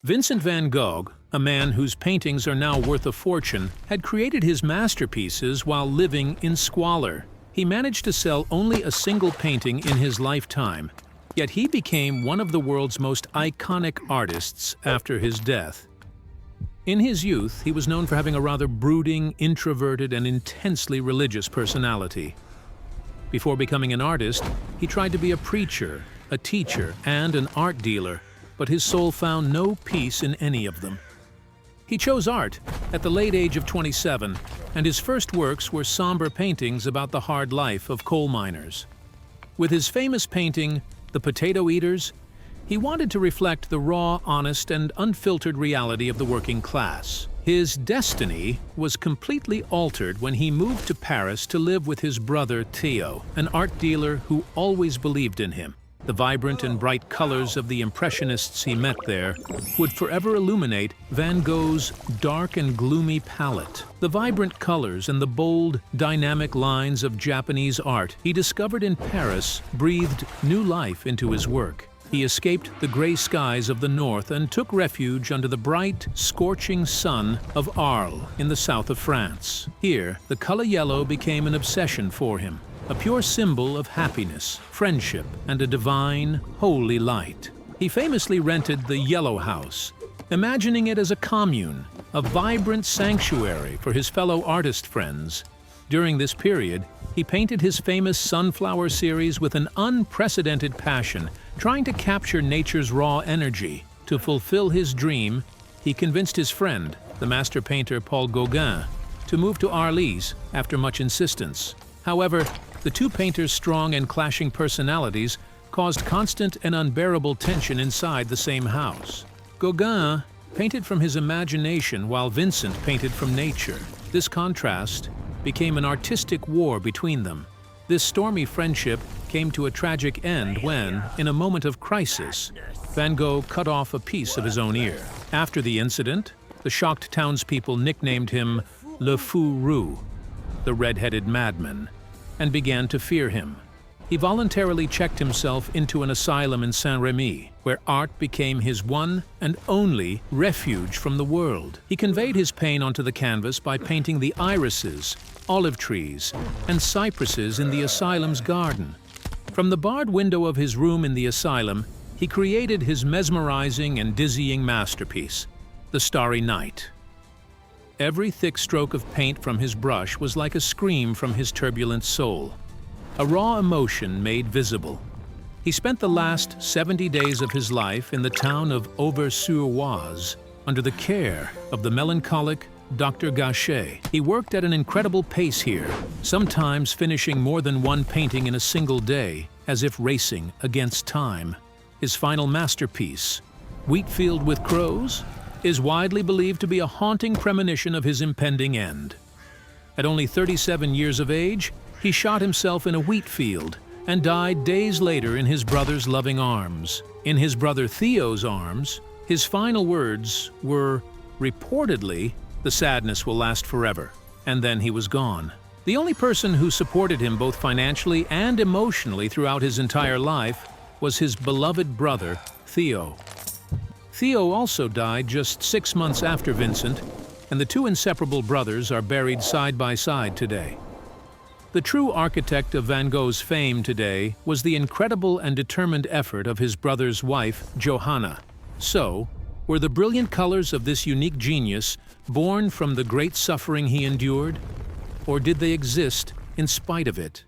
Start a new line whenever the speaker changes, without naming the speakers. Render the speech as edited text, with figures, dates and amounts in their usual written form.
Vincent van Gogh, a man whose paintings are now worth a fortune, had created his masterpieces while living in squalor. He managed to sell only a single painting in his lifetime, yet he became one of the world's most iconic artists after his death. In his youth, he was known for having a rather brooding, introverted, and intensely religious personality. Before becoming an artist, he tried to be a preacher, a teacher, and an art dealer, but his soul found no peace in any of them. He chose art at the late age of 27, and his first works were somber paintings about the hard life of coal miners. With his famous painting, The Potato Eaters, he wanted to reflect the raw, honest, and unfiltered reality of the working class. His destiny was completely altered when he moved to Paris to live with his brother Theo, an art dealer who always believed in him. The vibrant and bright colors of the Impressionists he met there would forever illuminate Van Gogh's dark and gloomy palette. The vibrant colors and the bold, dynamic lines of Japanese art he discovered in Paris breathed new life into his work. He escaped the gray skies of the north and took refuge under the bright, scorching sun of Arles in the south of France. Here, the color yellow became an obsession for him, a pure symbol of happiness, friendship, and a divine, holy light. He famously rented the Yellow House, imagining it as a commune, a vibrant sanctuary for his fellow artist friends. During this period, he painted his famous Sunflower series with an unprecedented passion, trying to capture nature's raw energy. To fulfill his dream, he convinced his friend, the master painter Paul Gauguin, to move to Arles after much insistence. However, the two painters' strong and clashing personalities caused constant and unbearable tension inside the same house. Gauguin painted from his imagination while Vincent painted from nature. This contrast became an artistic war between them. This stormy friendship came to a tragic end when, in a moment of crisis, Van Gogh cut off a piece of his own ear. After the incident, the shocked townspeople nicknamed him Le Fou Rou, the red-headed madman, and began to fear him. He voluntarily checked himself into an asylum in Saint-Rémy, where art became his one and only refuge from the world. He conveyed his pain onto the canvas by painting the irises, olive trees, and cypresses in the asylum's garden. From the barred window of his room in the asylum, he created his mesmerizing and dizzying masterpiece, The Starry Night. Every thick stroke of paint from his brush was like a scream from his turbulent soul, a raw emotion made visible. He spent the last 70 days of his life in the town of Auvers-sur-Oise under the care of the melancholic Dr. Gachet. He worked at an incredible pace here, sometimes finishing more than one painting in a single day, as if racing against time. His final masterpiece, Wheatfield with Crows, is widely believed to be a haunting premonition of his impending end. At only 37 years of age, he shot himself in a wheat field and died days later in his brother's loving arms. In his brother Theo's arms, his final words were, reportedly, "The sadness will last forever," and then he was gone. The only person who supported him both financially and emotionally throughout his entire life was his beloved brother, Theo. Theo also died just 6 months after Vincent, and the two inseparable brothers are buried side by side today. The true architect of Van Gogh's fame today was the incredible and determined effort of his brother's wife, Johanna. So, were the brilliant colors of this unique genius born from the great suffering he endured, or did they exist in spite of it?